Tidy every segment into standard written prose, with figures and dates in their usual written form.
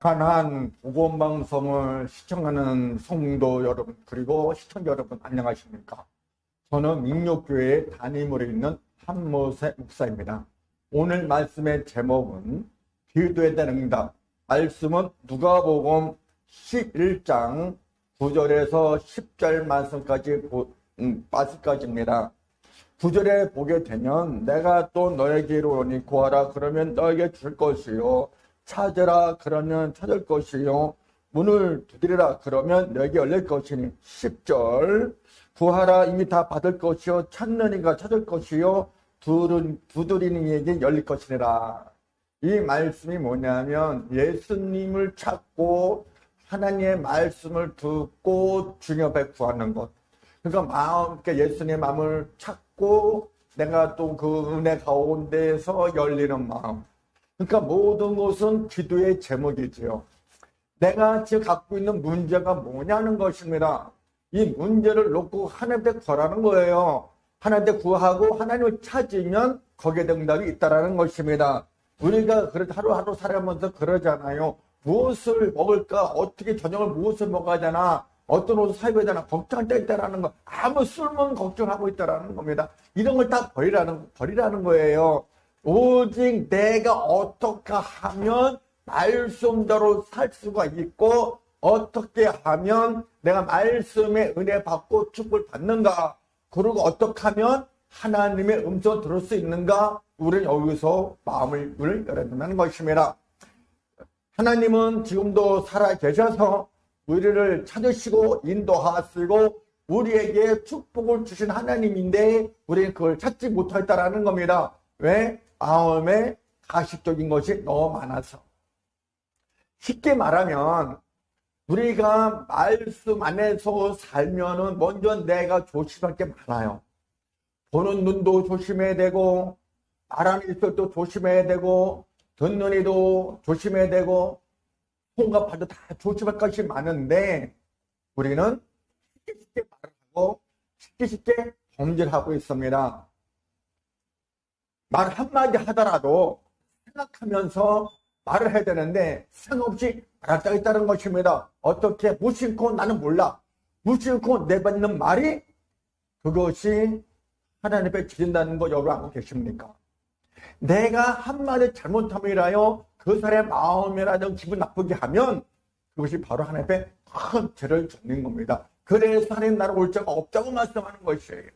가난 복음방송을 시청하는 성도 여러분, 그리고 시청자 여러분, 안녕하십니까? 저는 민족교회의 담임으로 있는 한모세 목사입니다. 오늘 말씀의 제목은 기도에 대한 응답. 말씀은 누가복음 11장 9절에서 10절 말씀까지입니다. 9절에 보게 되면 내가 또 너에게로 오니 구하라 그러면 너에게 줄 것이요, 찾으라 그러면 찾을 것이요, 문을 두드리라 그러면 너에게 열릴 것이니. 10절 구하라 이미 다 받을 것이요, 찾는 이가 찾을 것이요, 두드리는 이에게 열릴 것이니라. 이 말씀이 뭐냐면 예수님을 찾고 하나님의 말씀을 듣고 주님 앞에 구하는 것. 그러니까 예수님의 마음을 찾고 내가 또 그 은혜 가운데에서 열리는 마음. 그러니까 모든 것은 기도의 제목이지요. 내가 지금 갖고 있는 문제가 뭐냐는 것입니다. 이 문제를 놓고 하나님께 구하라는 거예요. 하나님께 구하고 하나님을 찾으면 거기에 응답이 있다는 것입니다. 우리가 하루하루 살아가면서 그러잖아요. 무엇을 먹을까? 어떻게 저녁을 무엇을 먹어야 되나? 어떤 옷을 사입어야 되나? 걱정할 때 있다라는 거. 아무 쓸모없는 걱정하고 있다라는 겁니다. 이런 걸 다 버리라는 거예요. 오직 내가 어떻게 하면 말씀대로 살 수가 있고, 어떻게 하면 내가 말씀의 은혜 받고 축복을 받는가, 그리고 어떻게 하면 하나님의 음성을 들을 수 있는가, 우리는 여기서 마음을 열어야 된다는 것입니다. 하나님은 지금도 살아 계셔서 우리를 찾으시고 인도하시고 우리에게 축복을 주신 하나님인데 우리는 그걸 찾지 못했다라는 겁니다. 왜? 마음에 가식적인 것이 너무 많아서. 쉽게 말하면 우리가 말씀 안에서 살면은 먼저 내가 조심할 게 많아요. 보는 눈도 조심해야 되고, 말하는 입술도 조심해야 되고, 듣는 이도 조심해야 되고, 손과 발도 다 조심할 것이 많은데 우리는 쉽게 말을 하고 쉽게 범죄를 하고 있습니다. 말 한마디 하더라도 생각하면서 말을 해야 되는데 생각 없이 말하고 있다는 것입니다. 어떻게 무심코 나는 몰라, 무심코 내뱉는 말이 그것이 하나님 앞에 지른다는 거 여러분 알고 계십니까? 내가 한마디 잘못함이라요 그 사람의 마음이라도 기분 나쁘게 하면 그것이 바로 하나님 앞에 큰 죄를 짓는 겁니다. 그래서 하나님 나를 올 자가 없다고 말씀하는 것이에요.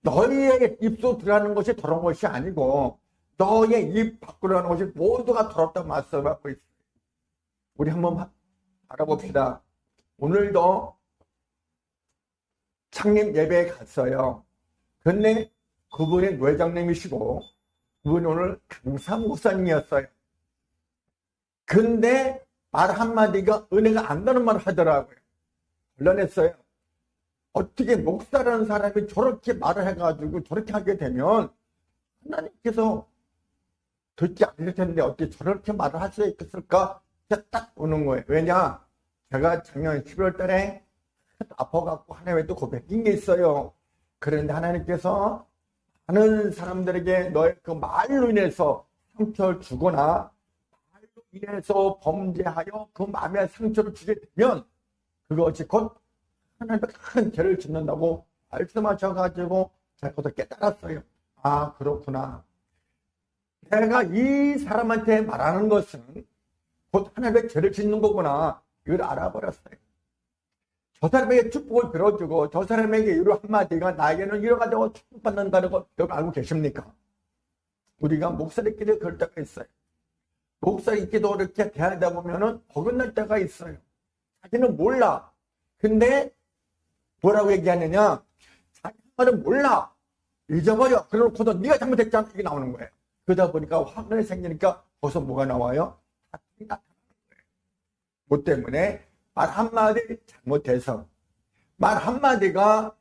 너희의 입으로 들어가는 것이 더러운 것이 아니고 너의 입 밖으로 하는 것이 모두가 더럽다고 말씀하고 있어요. 우리 한번 알아봅시다. 오늘도 창립 예배에 갔어요. 근데 그분이 회장님이시고 그분이 오늘 강사 목사님이었어요. 근데 말 한마디가 은혜가 안 가는 말을 하더라고요. 곤란했어요. 어떻게 목사라는 사람이 저렇게 말을 해가지고 저렇게 하게 되면 하나님께서 듣지 않을 텐데 어떻게 저렇게 말을 할 수 있겠을까? 딱 오는 거예요. 왜냐? 제가 작년 11월 달에 아파갖고 하나님께 또 고백인 게 있어요. 그런데 하나님께서 많은 사람들에게 너의 그 말로 인해서 상처를 주거나 말로 인해서 범죄하여 그 마음에 상처를 주게 되면 그것이 곧 하나님께 큰 죄를 짓는다고 말씀하셔가지고 제가 그것을 깨달았어요. 아, 그렇구나. 내가 이 사람한테 말하는 것은 곧 하나님의 죄를 짓는 거구나. 이걸 알아버렸어요. 저 사람에게 축복을 빌어주고 저 사람에게 이런 한마디가 나에게는 이뤄가지고 축복받는다는 거 여러분 알고 계십니까? 우리가 목사들끼리 그럴 때가 있어요. 목사들끼리도 이렇게 대하다 보면은 어긋날 때가 있어요. 자기는 몰라. 근데 뭐라고 얘기하느냐? 자기 말은 몰라. 잊어버려. 그래놓고도 네가 잘못했잖아. 이게 나오는 거예요. 그러다 보니까 화가 생기니까 거기서 뭐가 나와요? 다툼이 나타나는 거예요. 뭐 때문에? 말 한마디 잘못해서 말 한마디가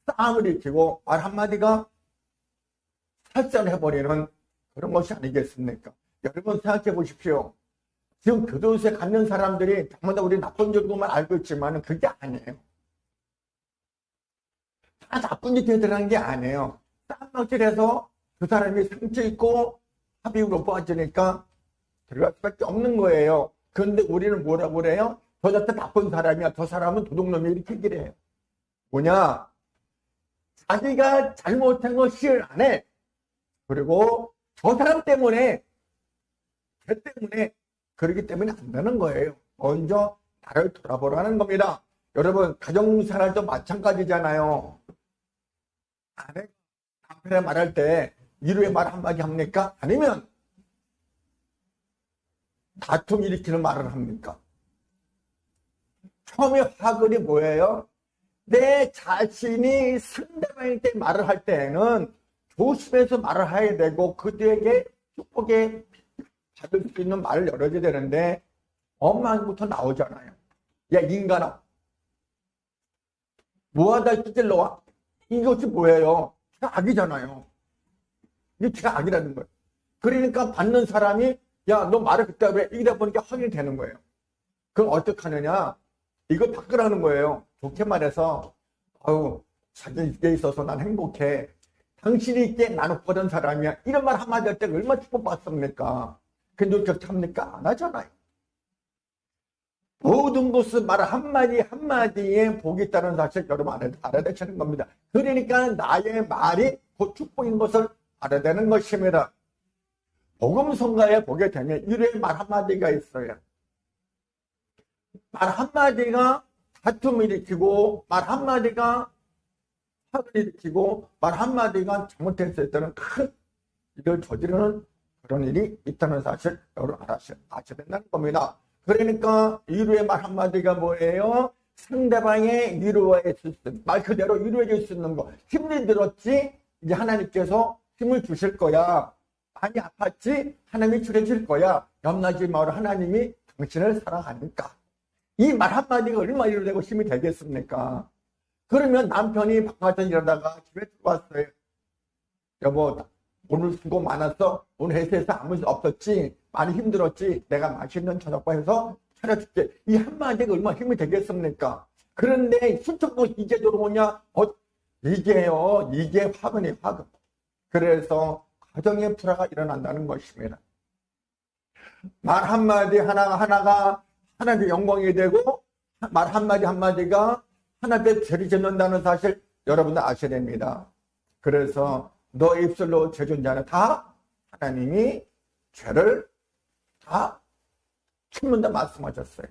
싸움을 일으키고 말 한마디가 살산을 해버리는 그런 것이 아니겠습니까? 여러분 생각해 보십시오. 지금 교도소에 갔는 사람들이 정말 우리 나쁜 정도만 알고 있지만 그게 아니에요. 다 나쁜 짓 해드라는 게 아니에요. 쌍막질해서 그 사람이 상처 있고 합의로 빠지니까 들어갈 수밖에 없는 거예요. 그런데 우리는 뭐라고 그래요? 저 자체 나쁜 사람이야. 저 사람은 도둑놈이 이렇게 얘기를 해요. 뭐냐? 자기가 잘못한 거 시을 안 해. 그리고 저 사람 때문에, 걔 때문에, 그러기 때문에 안 되는 거예요. 먼저 나를 돌아보라는 겁니다. 여러분, 가정생활도 마찬가지잖아요. 아내, 남편에 말할 때 위로의 말 한마디 합니까? 아니면 다툼 일으키는 말을 합니까? 처음에 화근이 뭐예요? 내 자신이 상대방한테 말을 할 때에는 조심해서 말을 해야 되고 그들에게 축복에 받을 수 있는 말을 열어줘야 되는데 엄마부터 나오잖아요. 야 인간아, 뭐하다 찌질러 와? 이것이 뭐예요? 제가 악이잖아요. 이게 제가 악이라는 거예요. 그러니까 받는 사람이 야 너 말을 그때 왜 이러다 보니까 확인이 되는 거예요. 그럼 어떻게 하느냐? 이거 바꾸라는 거예요. 좋게 말해서 아유 자기에 있어서 난 행복해. 당신이 있게 나는 보던 사람이야. 이런 말 한마디 할 때 얼마나 축복받습니까? 근데 그렇게 합니까? 안 하잖아요. 모든 것을 말 한마디 한마디에 복이 있다는 사실 여러분 알아야 되는 겁니다. 그러니까 나의 말이 곧 축복인 것을 알아야 되는 것입니다. 복음성가에 보게 되면 이런 말 한마디가 있어요. 말 한마디가 다툼을 일으키고 말 한마디가 화를 일으키고 말 한마디가 잘못했을 때는 큰 일을 저지르는 그런 일이 있다는 사실 여러분 아셔야 된다는 겁니다. 그러니까 위로의 말 한마디가 뭐예요? 상대방의 위로해 줄 수 있는 말 그대로 위로해 줄 수 있는 거. 힘이 들었지? 이제 하나님께서 힘을 주실 거야. 많이 아팠지? 하나님이 줄여줄 거야. 염라지 마라. 하나님이 당신을 사랑하니까. 이 말 한마디가 얼마나 위로되고 힘이 되겠습니까? 그러면 남편이 바깥에서 일하다가 집에 들어왔어요. 여보, 오늘 수고 많았어. 오늘 회사에서 아무 일 없었지. 많이 힘들었지. 내가 맛있는 저녁밥 해서 차려줄게. 이 한마디가 얼마나 힘이 되겠습니까? 그런데 순천도 이제 들어오냐? 이게요. 이게 화근이 화근. 그래서 가정의 불화가 일어난다는 것입니다. 말 한마디 하나가 하나님의 영광이 되고 말 한마디 한마디가 하나님의 죄를 짓는다는 사실 여러분들 아셔야 됩니다. 그래서 너 입술로 죄준 자는 다 하나님이 죄를 다 줍는다 말씀하셨어요.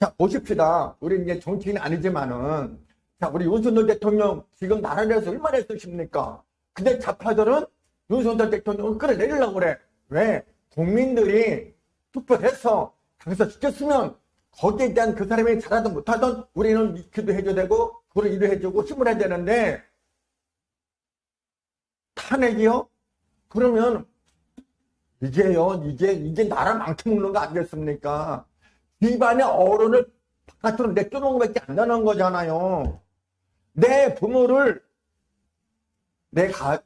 자, 보십시다. 우리 이제 정치인이 아니지만은, 자, 우리 윤석열 대통령 지금 나라에서 얼마나 했으십니까? 근데 좌파들은 윤석열 대통령을 끌어내리려고 그래. 왜? 국민들이 투표해서 당선시켰으면 거기에 대한 그 사람이 잘하든 못하든 우리는 기도해줘야 되고, 그걸 이해해주고 힘을 해야 되는데, 탄핵이요? 그러면 이제요, 이제 나라 망쳐먹는 거 아니겠습니까? 집안의 어른을 바깥으로 내쫓는 것밖에 안 되는 거잖아요. 내 부모를,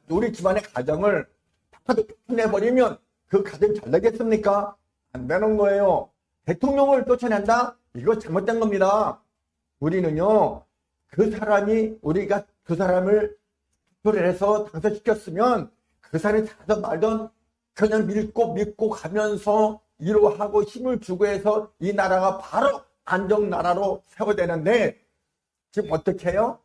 우리 집안의 가정을 바깥으로 쫓아내버리면 그 가정이 잘 되겠습니까? 안 되는 거예요. 대통령을 쫓아낸다? 이거 잘못된 겁니다. 우리는요, 우리가 그 사람을 투표를 해서 당선시켰으면 그 사람이 잘하든 말든 그냥 믿고 가면서 위로하고 힘을 주고 해서 이 나라가 바로 안정나라로 세워야 되는데 지금 어떻게 해요?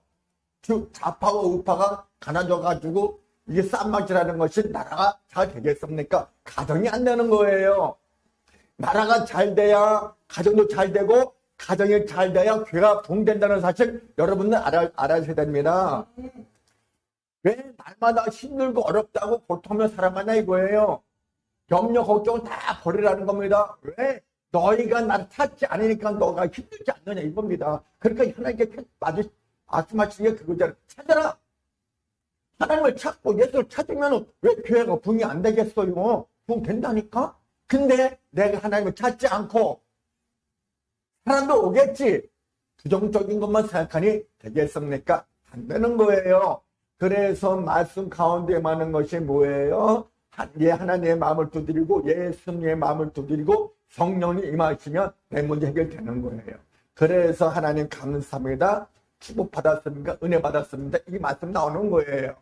좌파와 우파가 가난져가지고 이게 쌈박질하는 것이 나라가 잘 되겠습니까? 가정이 안 되는 거예요. 나라가 잘 돼야 가정도 잘 되고 가정이 잘 돼야 교회가 부흥된다는 사실 여러분들 알아셔야 됩니다. 왜 날마다 힘들고 어렵다고 고통하며 살아가냐 이거예요. 염려 걱정을 다 버리라는 겁니다. 왜? 너희가 나를 찾지 않으니까 너가 힘들지 않느냐 이겁니다. 그러니까 하나님께 말씀하시는 게 그거잖아요. 찾아라. 하나님을 찾고 예수를 찾으면 왜 교회가 부흥이 안 되겠어요? 부흥 된다니까? 근데 내가 하나님을 찾지 않고 사람도 오겠지. 부정적인 것만 생각하니 되겠습니까? 안 되는 거예요. 그래서 말씀 가운데 많은 것이 뭐예요? 하나님의 마음을 두드리고 예수님의 마음을 두드리고 성령이 임하시면 내 문제 해결되는 거예요. 그래서 하나님 감사합니다. 축복 받았습니까? 은혜 받았습니다. 이 말씀 나오는 거예요.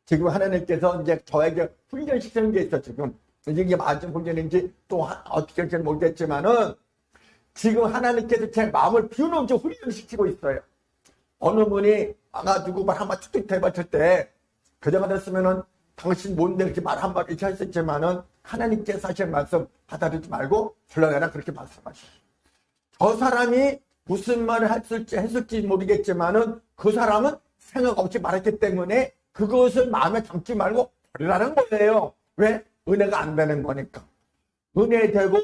지금 하나님께서 이제 저에게 훈련시키는 게 있어 지금. 이게 맞은 훈련인지 또 어떻게 할지 모르겠지만은 지금 하나님께서 제 마음을 비우는 좀 훈련시키고 있어요. 어느 분이 와가지고 말 한마디 툭툭 대봤을 때 그대가 됐으면은 당신 뭔데 이렇게 말 한마디 이렇게 하셨지만은 하나님께서 하신 말씀 받아들이지 말고 불러내라 그렇게 말씀하셨어요. 저 사람이 무슨 말을 했을지 모르겠지만은 그 사람은 생각 없이 말했기 때문에 그것을 마음에 담지 말고 버리라는 거예요. 왜? 은혜가 안 되는 거니까. 은혜 되고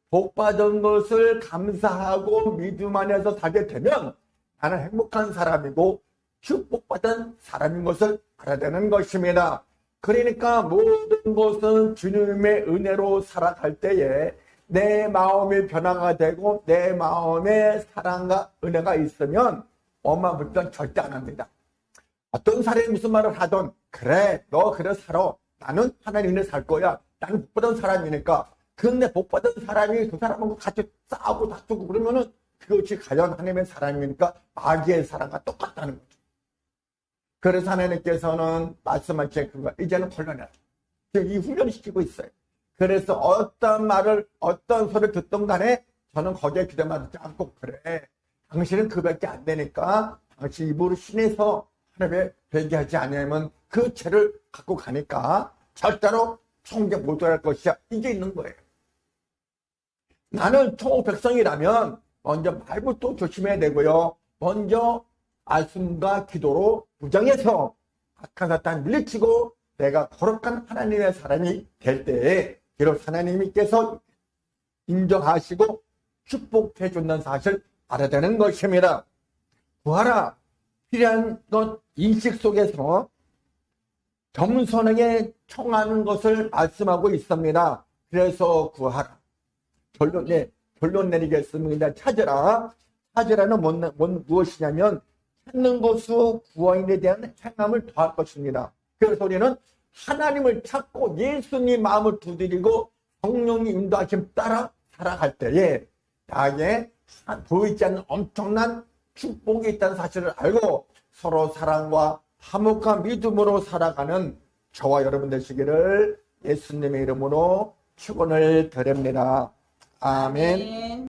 복 받은 것을 감사하고 믿음 안에서 살게 되면 나는 행복한 사람이고 축복받은 사람인 것을 알아야 되는 것입니다. 그러니까 모든 것은 주님의 은혜로 살아갈 때에 내 마음이 변화가 되고 내 마음에 사랑과 은혜가 있으면 엄마 불편 절대 안 합니다. 어떤 사람이 무슨 말을 하든 그래 너 그래 살아. 나는 하나님 은혜 살 거야. 나는 복 받은 사람이니까. 근데 복 받은 사람이 그 사람하고 같이 싸우고 다투고 그러면은 그것이 과연 하나님의 사랑입니까? 마귀의 사랑과 똑같다는 거죠. 그래서 하나님께서는 말씀하신 그거 이제는 걸러내라. 이 훈련을 시키고 있어요. 그래서 어떤 말을 어떤 소리를 듣던 간에 저는 거기에 기대만 듣지 않고 그래 당신은 그밖에 안 되니까 당신 입으로 신에서 하나님의 회개하지 않으면 그 죄를 갖고 가니까 절대로 천국에 못 들어갈 것이야. 이게 있는 거예요. 나는 천국 백성이라면 먼저 말부터 조심해야 되고요. 먼저 말씀과 기도로 무장해서 악한 사탄 물리치고 내가 거룩한 하나님의 사람이 될 때에 비록 하나님께서 인정하시고 축복해 준다는 사실 알아야 되는 것입니다. 구하라. 필요한 것 인식 속에서 겸손하게 청하는 것을 말씀하고 있습니다. 그래서 구하라. 결론 내리겠습니다. 찾으라. 찾으라는 무엇이냐면 찾는 것으로 구원에 대한 행함을 더할 것입니다. 그래서 우리는 하나님을 찾고 예수님 마음을 두드리고 성령의 인도하심 따라 살아갈 때에 나에게 보이지 않는 엄청난 축복이 있다는 사실을 알고 서로 사랑과 화목과 믿음으로 살아가는 저와 여러분 되시기를 예수님의 이름으로 축원을 드립니다. 아멘.